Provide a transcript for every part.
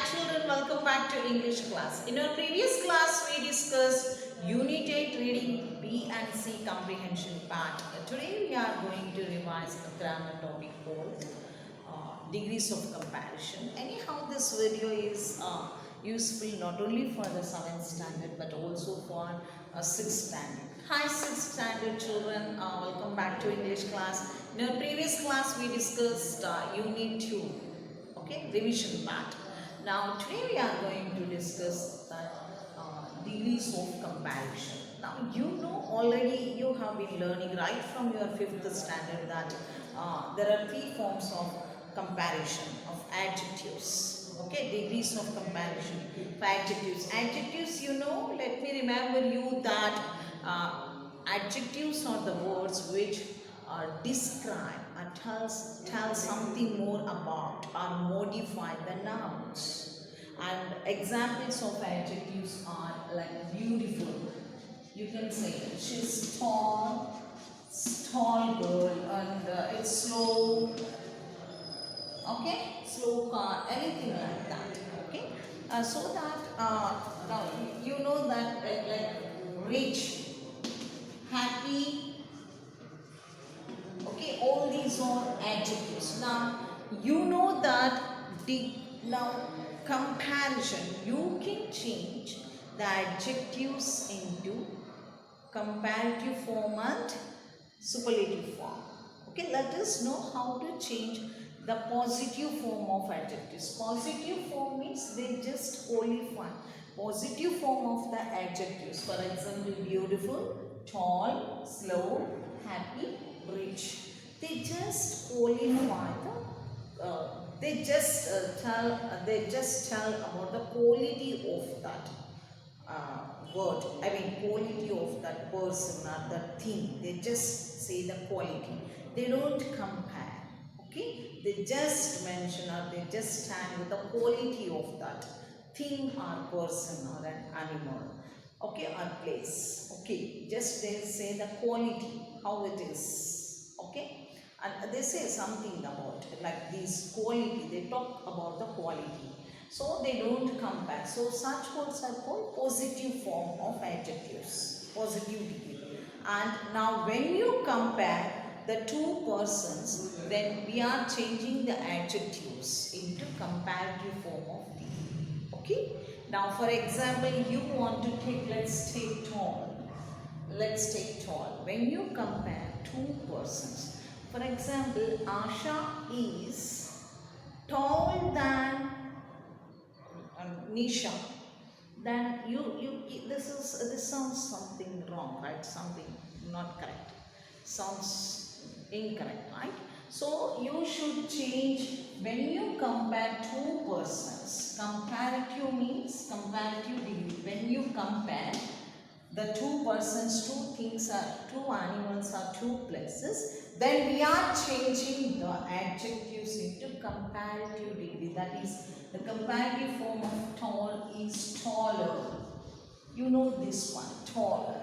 children, welcome back to English class. In our previous class we discussed Unit 8 reading B and C comprehension part. Today we are going to revise a grammar topic called degrees of comparison. Anyhow, this video is useful not only for the 7th standard but also for 6th standard. Hi 6th standard children, welcome back to English class. In our previous class we discussed Unit 2. Okay, revision part. Now today we are going to discuss that degrees of comparison. Now you know already, you have been learning right from your 5th standard that there are 3 forms of comparison of adjectives. Okay, degrees of comparison for adjectives. Adjectives, you know, let me remember you that adjectives are the words which describe or tell something more about or modify the nouns. And examples of adjectives are like beautiful. You can say she's tall, girl, and it's slow. Okay, slow car, anything like that. Okay, so that now you know that like rich, happy. Okay, all these are adjectives. Now you know that now comparison, you can change the adjectives into comparative form and superlative form. Okay, let us know how to change the positive form of adjectives. Positive form means they just qualify positive form of the adjectives. For example, beautiful, tall, slow, happy, rich. They just qualify the they just tell about the quality of that word. I mean quality of that person or that thing. They just say the quality. They don't compare. Okay, they just mention or they just stand with the quality of that thing or person or an animal. Okay, or place. Okay, just they say the quality, how it is. Okay, and they say something about it, like this quality, they talk about the quality. So they don't compare. So such words are called positive form of adjectives, positive degree. And now when you compare the two persons, then we are changing the adjectives into comparative form of degree. Okay, now for example, you want to take, let's take tall. When you compare two persons, for example, Asha is tall than Nisha, then this sounds something wrong, right? Something not correct. Sounds incorrect, right? So you should change when you compare two persons. Comparative means comparative degree. When you compare the two persons, two things are, two animals are two places, then we are changing the adjectives into comparative degree. That is, the comparative form of tall is taller. You know this one, taller.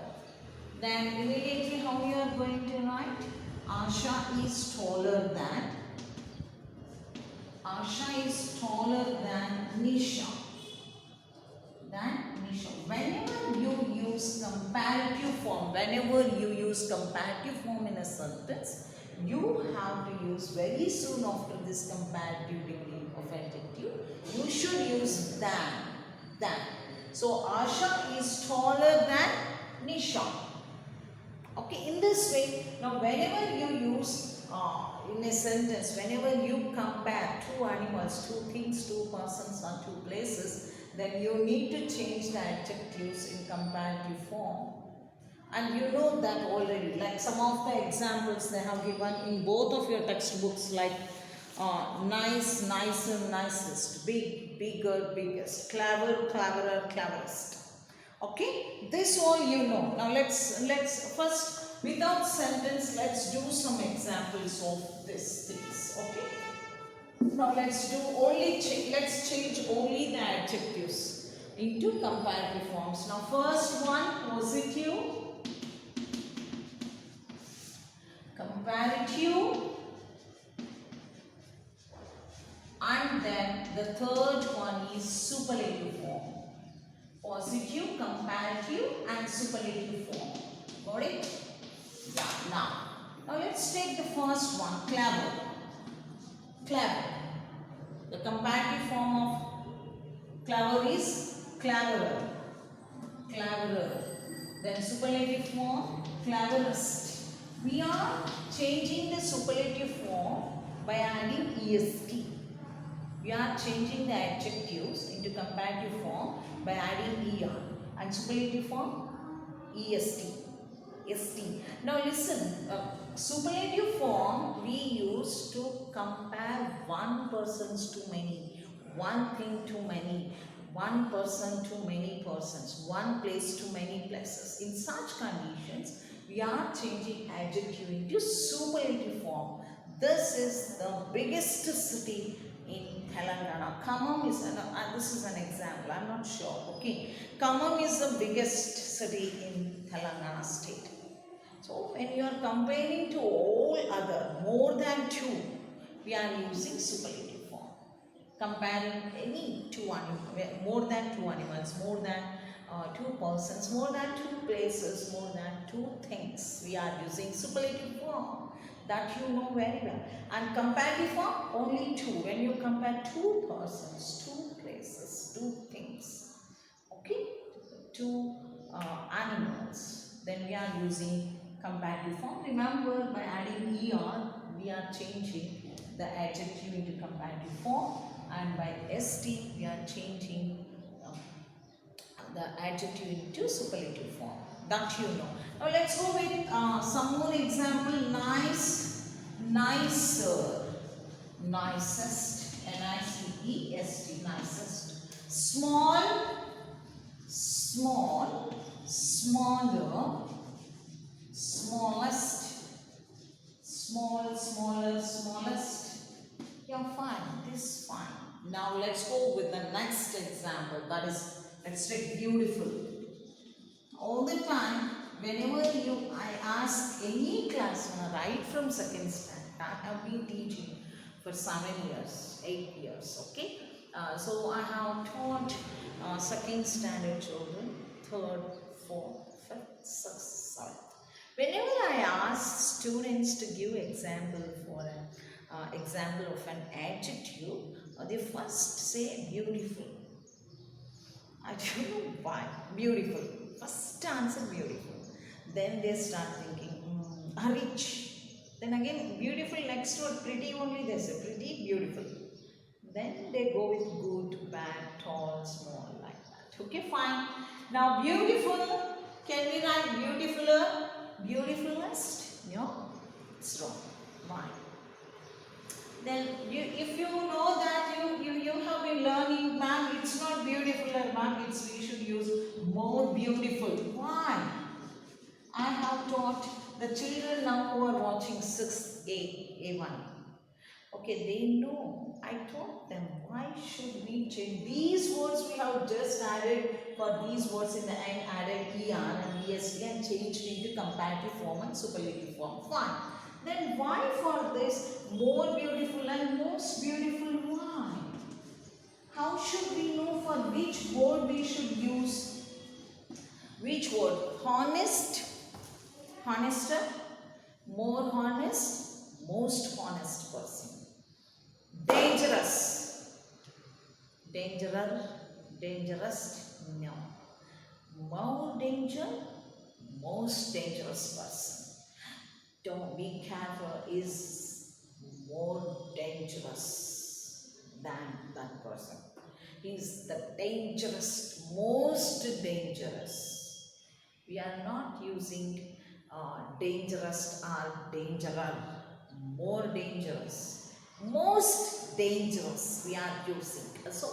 Then immediately how you are going to write? Asha is taller than Nisha. Whenever you use comparative form in a sentence, you have to use very soon after this comparative degree of adjective, you should use than. So Asha is taller than Nisha. Okay, in this way, now whenever you use in a sentence, whenever you compare two animals, two things, two persons or two places, then you need to change the adjectives in comparative form. And you know that already, like some of the examples they have given in both of your textbooks, like nice, nicer, nicest, big, bigger, biggest, clever, cleverer, cleverest. Okay, this all you know. Now let's first, without sentence, let's do some examples of these things. Okay, now let's change only the adjectives into comparative forms. Now first one, positive, comparative, And then the third one is superlative form. Positive, comparative and superlative form. Got it? Yeah. Now let's take the first one, clever. Clever. The comparative form of clever is cleverer. Cleverer. Then superlative form, cleverest. We are changing the superlative form by adding est. We are changing the adjectives into comparative form by adding er, and superlative form est. St. Now listen, superlative form we use to compare one persons to many, one thing to many, one person to many persons, one place to many places. In such conditions, we are changing adjective into superlative form. This is the biggest city in Telangana. Khammam is this is an example. I'm not sure. Okay, Khammam is the biggest city in Telangana state. So when you are comparing to all other more than two, we are using superlative form. Comparing any two animals, more than two animals, more than two persons, more than two places, more than two things, we are using superlative form. That you know very well. And comparative form, only two. When you compare two persons, two places, two things, okay, two animals, then we are using comparative form. Remember, by adding er, we are changing the adjective into comparative form, and by st, we are changing the adjective into superlative form. That you know. Now let's go with some more example. Nice, nicer, nicest, N-I-C-E-S-T, nicest. Small, small, smaller, smallest, small, smaller, smallest. Yeah, fine. This is fine. Now let's go with the next example. That is, let's take beautiful. All the time, whenever I ask any class, right from second standard, I have been teaching for 7 years, 8 years. Okay. So I have taught second standard children, third, fourth, fifth, sixth, seventh. Whenever I ask students to give example for an example of an adjective, they first say beautiful. I don't know why. Beautiful. First answer beautiful. Then they start thinking, rich. Then again, beautiful next word, pretty only they say. Pretty, beautiful. Then they go with good, bad, tall, small, like that. Okay, fine. Now, beautiful. Can we write beautifuler? Beautifulest? No, it's wrong. Why? Then if you know that you have been learning, ma'am, it's not beautifuler, ma'am, it's we should use more beautiful. Why? I have taught the children now who are watching 6A, A1. Okay, they know. I taught them why should we change these words we have just added for these words in the end added er and est and changed into comparative form and superlative form. Fine. Then why for this more beautiful and most beautiful? Why? How should we know for which word we should use? Which word? Honest, honester, more honest, most honest person. Dangerous, dangerer, dangerous, no. More danger, most dangerous person. Don't be careful is more dangerous than that person. He is the dangerous, most dangerous. We are not using dangerous or dangerer, more dangerous, most dangerous we are using. So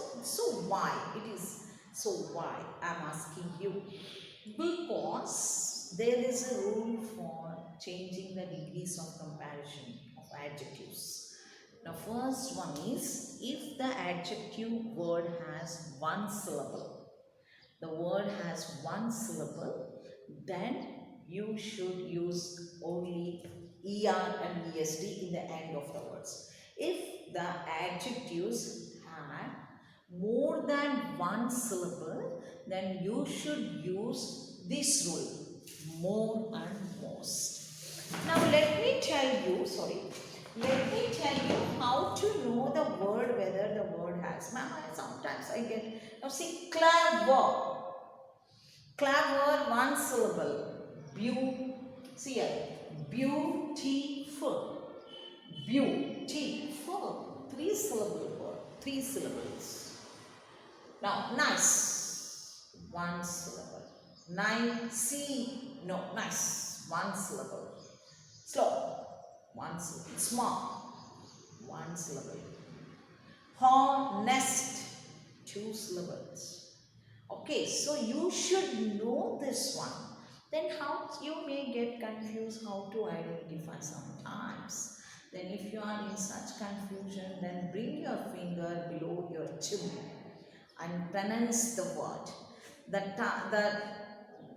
why? It is so why I'm asking you. Because there is a rule for changing the degrees of comparison of adjectives. Now first one is if the adjective word has one syllable, the word has one syllable, then you should use only er and est in the end of the words. If the adjectives had more than one syllable, then you should use this rule, more and most. Now let me tell you how to know the word, whether the word has. Ma'am, sometimes I get, now see, clever. Clever, one syllable. See here, beautiful. Beautiful. Three syllable word. Three syllables. Now, nice. One syllable. Nice. One syllable. Slow. One syllable. Small. One syllable. Honest. Two syllables. Okay, so you should know this one. Then how you may get confused how to identify sometimes. Then if you are in such confusion, then bring your finger below your chin and pronounce the word. The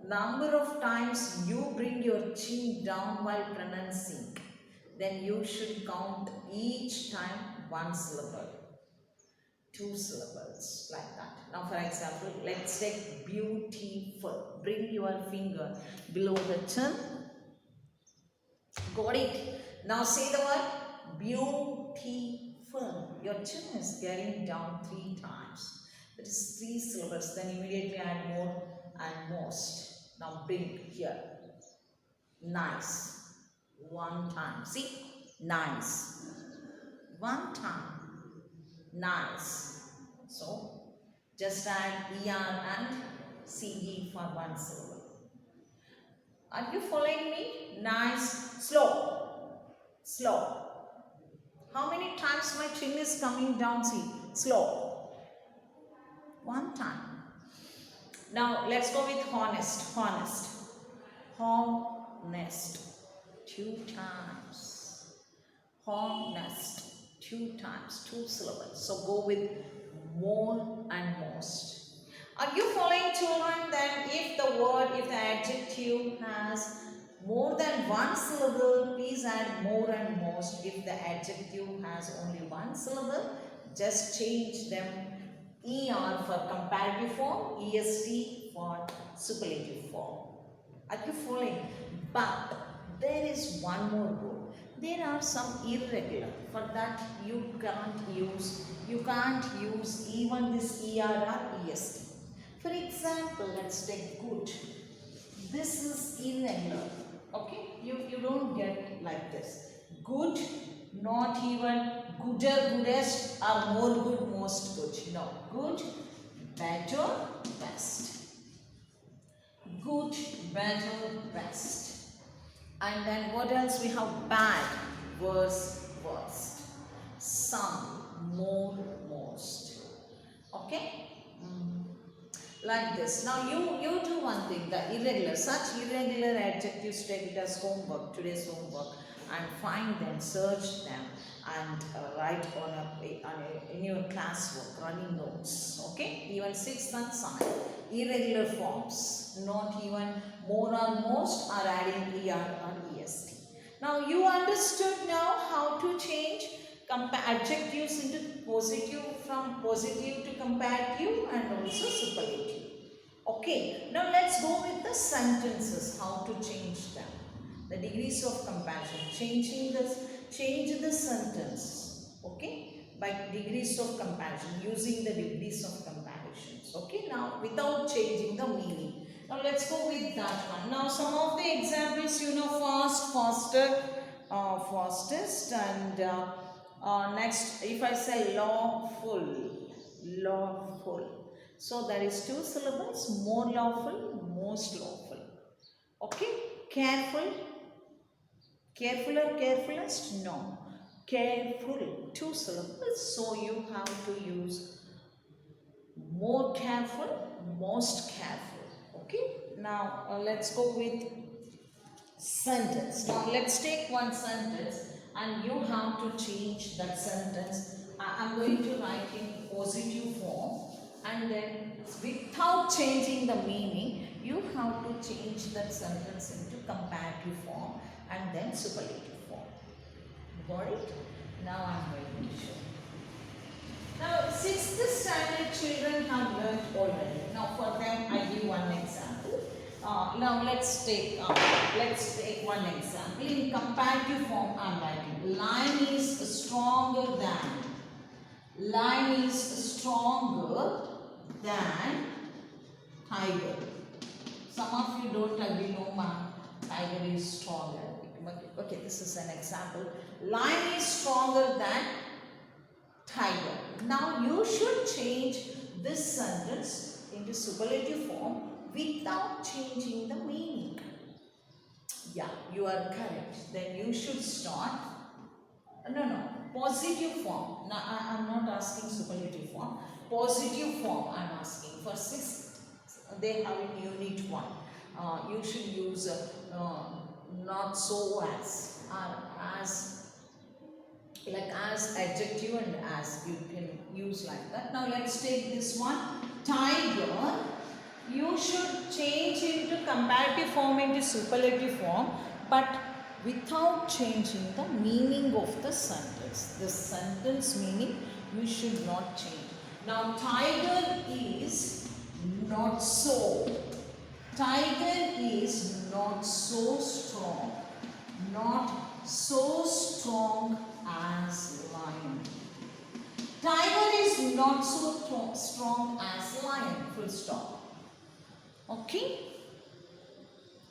number of times you bring your chin down while pronouncing, then you should count each time one syllable. Two syllables, like that. Now for example, let's take beautiful. Bring your finger below the chin. Got it? Now say the word beautiful. Your chin is getting down 3 times. That is 3 syllables. Then immediately add more and most. Now bring here. Nice. 1 time. See? Nice. 1 time. Nice. So, just add ER and CE for 1 syllable. Are you following me? Nice. Slow. Slow. How many times my chin is coming down? See. Slow. 1 time. Now, let's go with honest. Honest. Honest. 2 times. Honest. 2 times, 2 syllables. So go with more and most. Are you following, children? Then if the adjective has more than 1 syllable, please add more and most. If the adjective has only 1 syllable, just change them ER for comparative form, EST for superlative form. Are you following? But there is one more rule. There are some irregular. For that you can't use even this ER or EST. For example, let's take good. This is irregular. Okay? You don't get like this. Good, not even gooder, goodest, or more good, most good. No. Good, better, best. Good, better, best. And then what else we have? Bad, worse, worst. Some, more, most. Okay? Like this. Now you do one thing, the irregular, such irregular adjectives, take it as homework, today's homework, and find them, search them, and write in your classwork, running notes. Okay? Even 6th and 7th. Irregular forms, not even more or most, are adding ER or EST. Now you understood now how to change adjectives into positive, from positive to comparative, and also superlative. Okay, now let's go with the sentences, how to change them. The degrees of comparison, change the sentence, okay, by degrees of comparison, using the degrees of comparisons. Okay, now without changing the meaning. Now let's go with that one. Now some of the examples, fast, faster, fastest, and next, if I say lawful. So that is 2 syllables, more lawful, most lawful. Okay, careful or carefulest? No. Careful, 2 syllables. So you have to use more careful, most careful. Okay, now let's go with sentence. Now let's take one sentence and you have to change that sentence. I'm going to write in positive form, and then without changing the meaning, you have to change that sentence into comparative form and then superlative form. Got it? Now I am going to show. Now, 6th standard children have learnt already. Now, for them, I give one example. Now, let's take one example. In comparative form, I am writing. Lion is stronger than. Lion is stronger than tiger. Some of you don't agree, no ma, tiger is stronger. Okay, this is an example. Lion is stronger than tiger. Now you should change this sentence into superlative form without changing the meaning. Yeah, you are correct. Then you should start. No, positive form. Now I am not asking superlative form. Positive form I am asking. For 6th, they have in unit 1. You should use not so as, like as adjective and as, you can use like that. Now let's take this one. Tiger, you should change into comparative form into superlative form, but without changing the meaning of the sentence. The sentence meaning you should not change. Now tiger is not so. Tiger is not so strong. Not so strong as lion. Tiger is not so strong as lion. Full stop. Okay?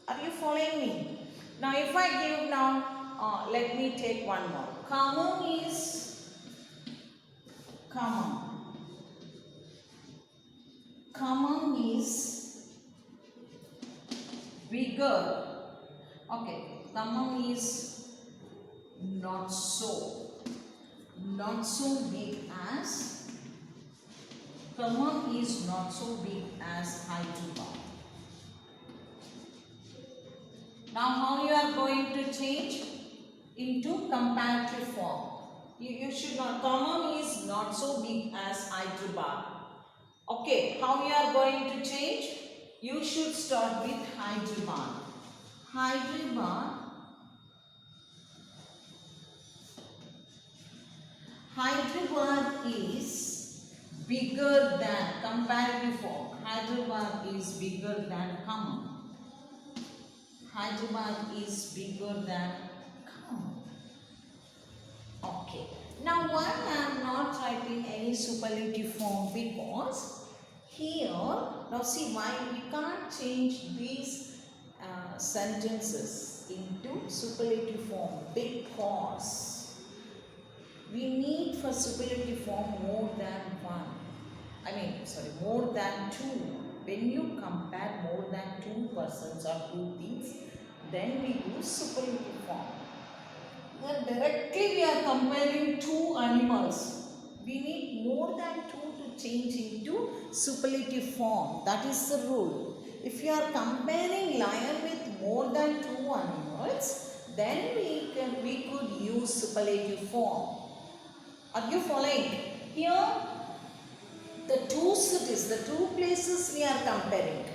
Are you following me? Now if I give now, let me take one more. Camel is bigger. Okay, camel is not so big as. Camel is not so big as Hyderabad. Now how you are going to change into comparative form? You should not. Camel is not so big as Hyderabad. Okay, how you are going to change? You should start with Hyderabad. Hyderabad is bigger than, comparative form. Hyderabad is bigger than Khammam. Hyderabad is bigger than Khammam. Okay. Now why I am not writing any superlative form? Because here, now see why we can't change these sentences into superlative form, because we need for superlative form more than one. More than two. When you compare more than two persons or two things, then we use superlative form. Then directly we are comparing two animals. We need more than two to change into superlative form. That is the rule. If you are comparing lion with more than two animals, then we could use superlative form. Are you following? Here, the two cities, the two places we are comparing.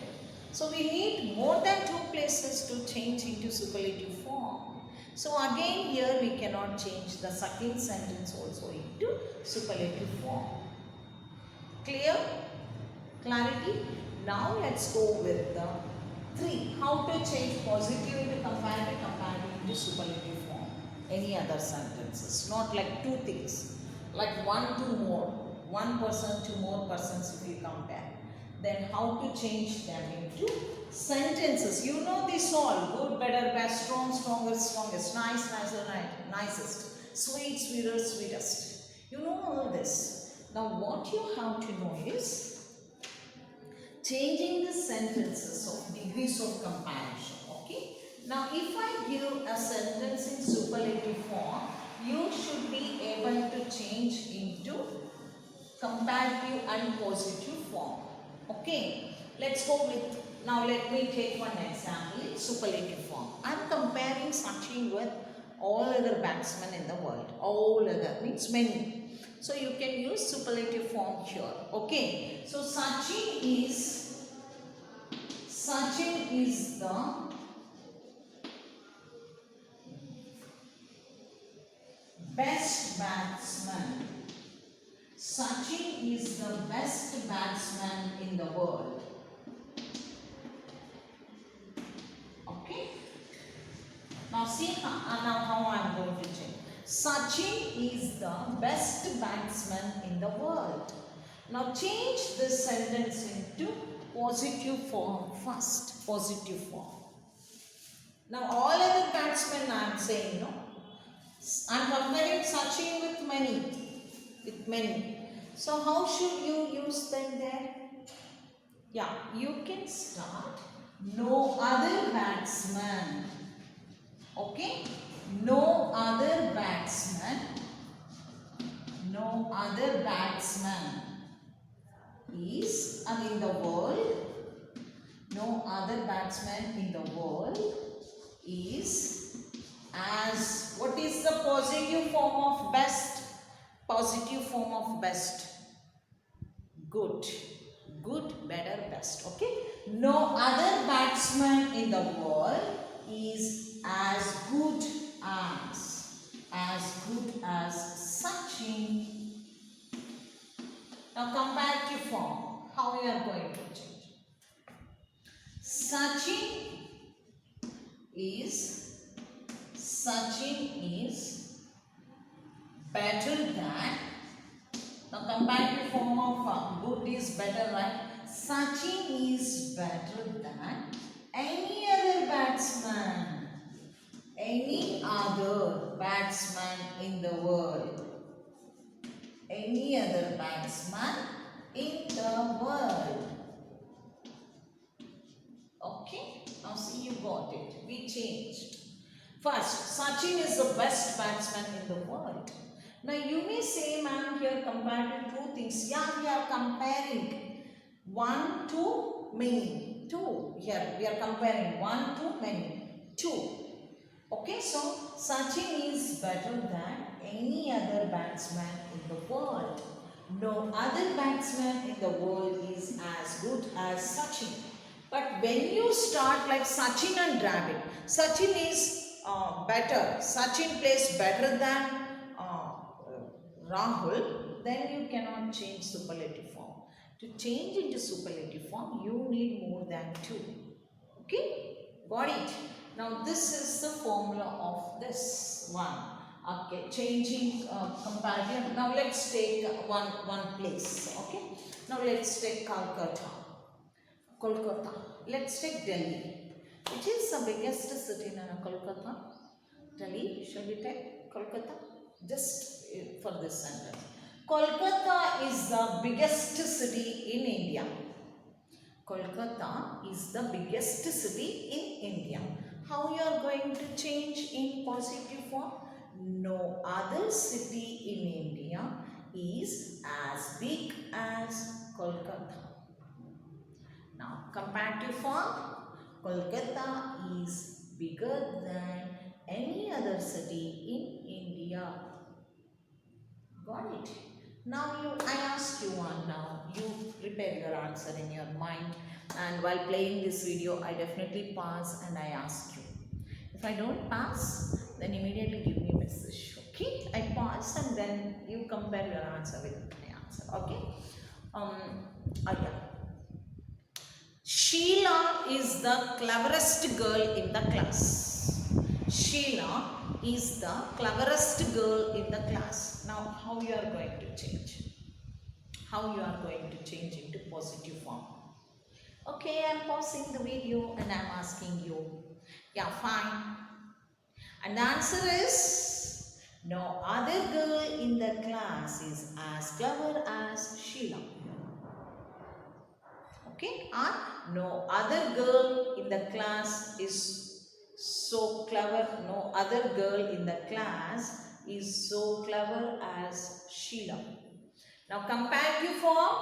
So we need more than two places to change into superlative form. So again here we cannot change the second sentence also into superlative form. Clear? Clarity? Now let's go with the 3. How to change positive into comparative into superlative form. Any other sentences. Not like two things. Like one to more. One person to more persons if you compare. Then how to change them into sentences. You know this all. Good, better, best, strong, strongest, strongest, nice, nicer, nicest, sweet, sweeter, sweetest. You know all this. Now what you have to know is changing the sentences of degrees of comparison. Okay. Now if I give a sentence in superlative form, you should be able to change into comparative and positive form. Okay, let's go with, now let me take one example in superlative form. I am comparing Sachin with all other batsmen in the world. All other means many. So you can use superlative form here. Okay, so Sachin is the best batsman. Sachin is the best batsman in the world. Okay. Now see how I am going to change. Sachin is the best batsman in the world. Now change this sentence into positive form first. Positive form. Now all other batsmen I am saying, no. I am comparing Sachin with many. So how should you use them there? Yeah, you can start no other batsman. Okay? No other batsman. No other batsman is in the world. No other batsman in the world is as, what is the positive form of best? Positive form of best. Good. Good, better, best. Okay. No other batsman in the world is as good as Sachin. Now comparative form. How we are going to change? Sachin is better than. Now comparative form of good is better, right? Sachin is better than any other batsman. Any other batsman in the world. Any other batsman in the world. Okay, now see, you got it. We changed. First, Sachin is the best batsman in the world. Now you may say, ma'am, here compared to two things. Yeah, we are comparing one to many. Two. Here we are comparing one to many. Two. Okay, so Sachin is better than any other batsman in the world. No other batsman in the world is as good as Sachin. But when you start like Sachin and Dravid, Sachin is better. Sachin plays better than Rahul, then you cannot change superlative form. To change into superlative form, you need more than two. Okay? Got it? Now this is the formula of this one. Okay, changing comparative. Now let's take one place. Okay? Now let's take Kolkata. Let's take Delhi. Which is the biggest city in Kolkata? Delhi. Shall we take Kolkata? Just for this sentence. Kolkata is the biggest city in India. Kolkata is the biggest city in India. How you are going to change in positive form? No other city in India is as big as Kolkata. Now comparative form, Kolkata is bigger than any other city in India. Got it? Now I ask you one now. You prepare your answer in your mind, and while playing this video, I definitely pause and I ask you. If I don't pass, then immediately give me a message. Okay? I pause and then you compare your answer with my answer. Okay? Yeah. Sheila is the cleverest girl in the class. Sheila is the cleverest girl in the class. Now, how you are going to change? How you are going to change into positive form? Okay, I am pausing the video and I am asking you. Yeah, fine. And the answer is, no other girl in the class is as clever as Sheila. Okay, and no other girl in the class is so clever. No other girl in the class is so clever as Sheila. Now comparative form,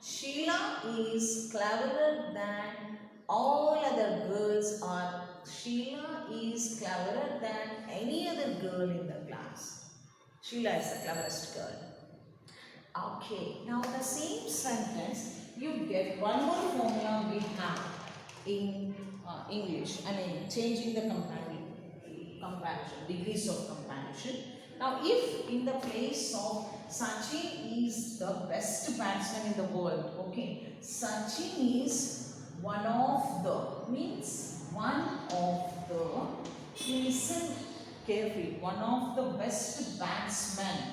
Sheila is cleverer than all other girls, or Sheila is cleverer than any other girl in the class. Sheila is the cleverest girl. Okay, now the same sentence, you get one more formula we have in English. I mean, changing the comparison, degrees of comparison. Now, if in the place of Sachin is the best batsman in the world, okay, Sachin is one of the, means one of the, listen carefully, one of the best batsmen.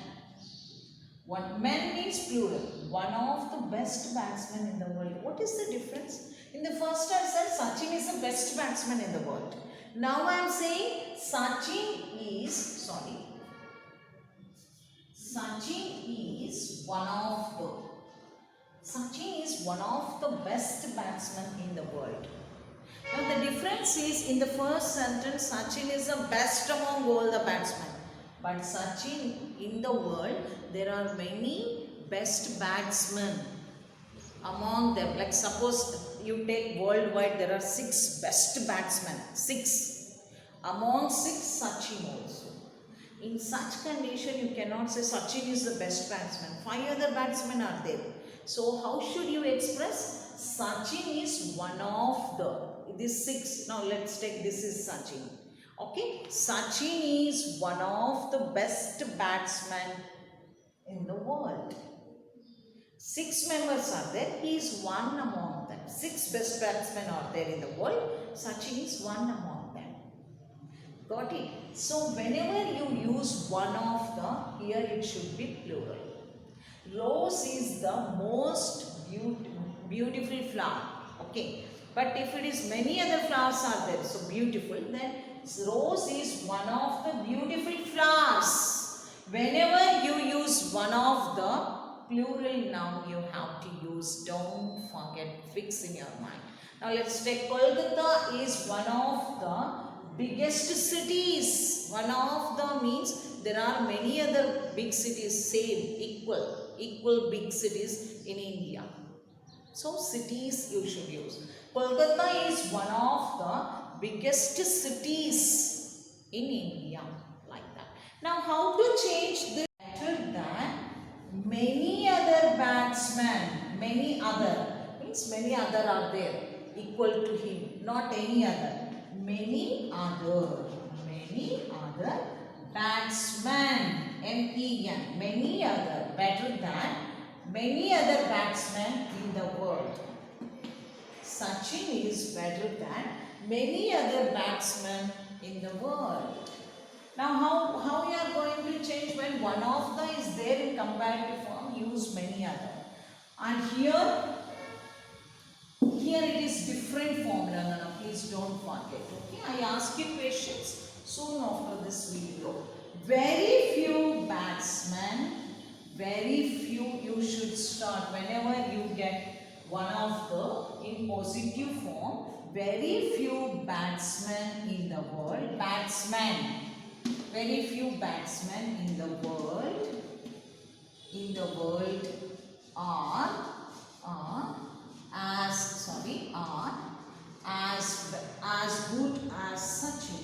One man means plural. One of the best batsmen in the world. What is the difference? In the first I said Sachin is the best batsman in the world. Now I am saying Sachin is one of the best batsmen in the world. Now the difference is in the first sentence Sachin is the best among all the batsmen. But Sachin, in the world, there are many best batsmen among them. Like suppose you take worldwide, there are 6 best batsmen. 6. Among 6, Sachin also. In such condition, you cannot say Sachin is the best batsman. 5 other batsmen are there. So how should you express? Sachin is one of the, this 6. Now let's take, this is Sachin. Okay, Sachin is one of the best batsmen in the world. 6 members are there, he is one among them. 6 best batsmen are there in the world, Sachin is one among them. Got it? So whenever you use one of the, here it should be plural. Rose is the most beautiful flower. Okay, but if it is many other flowers are there, so beautiful, then rose is one of the beautiful flowers. Whenever you use one of the plural noun, you have to use, don't forget, fix in your mind. Now let's take Kolkata is one of the biggest cities. One of the means there are many other big cities, same, equal big cities in India. So cities you should use. Kolkata is one of the biggest cities in India, like that. Now how to change this? Better than many other batsmen. Many other means many other are there equal to him, not any other. Many other batsmen. M-E-N. Many other, better than many other batsmen in the world. Sachin is better than many other batsmen in the world. Now how we are going to change when one of the is there in comparative form, use many other. And here it is different formula. No, please don't forget. Okay, I ask you questions soon after this video. Very few batsmen, very few, you should start whenever you get one of the in positive form. Very few batsmen in the world, very few batsmen in the world are as good as Sachin.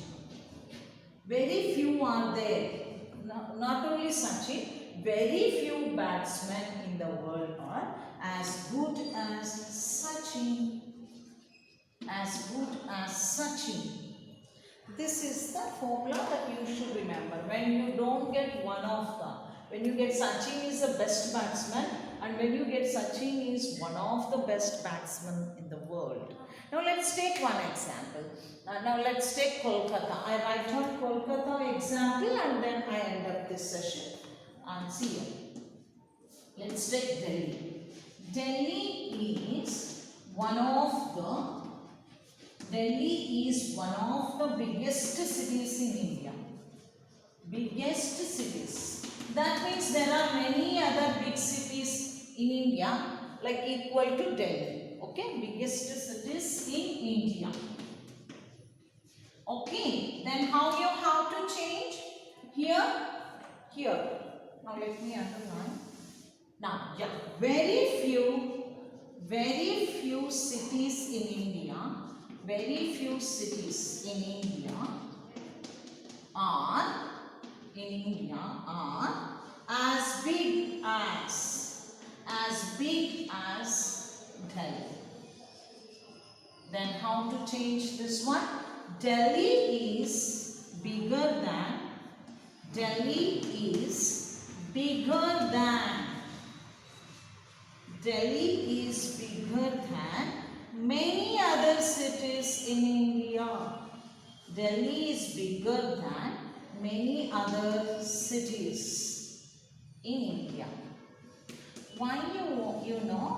Very few are there. Not only Sachin, very few batsmen in the world are as good as Sachin. This is the formula that you should remember. When you don't get one of them, when you get Sachin is the best batsman, and when you get Sachin is one of the best batsmen in the world. Now let's take one example. Now let's take Kolkata. I write on Kolkata example and then I end up this session. And see you. Let's take Delhi. Delhi is one of the biggest cities in India. Biggest cities. That means there are many other big cities in India like equal to Delhi. Okay, biggest cities in India. Okay, then how you have to change? Here. Now let me underline. Now, yeah, very few cities in India. Very few cities in India are as big as Delhi. Then how to change this one? Delhi is bigger than Delhi is bigger than. Delhi is bigger than many other cities in India. Delhi is bigger than many other cities in India. Why you know?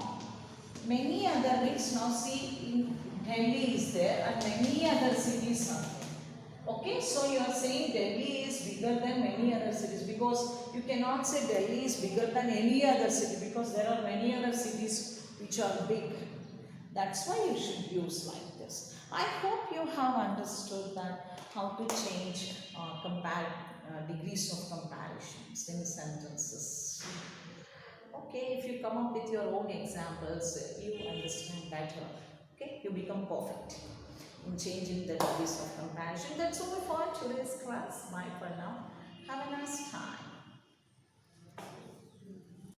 Many other means now see in Delhi is there and many other cities are there. Okay, so you are saying Delhi is bigger than many other cities because you cannot say Delhi is bigger than any other city because there are many other cities which are big. That's why you should use like this. I hope you have understood that how to change degrees of comparisons in sentences. Okay, if you come up with your own examples, you understand better. Okay, you become perfect in changing the degrees of comparison. That's all for today's class. Bye for now. Have a nice time.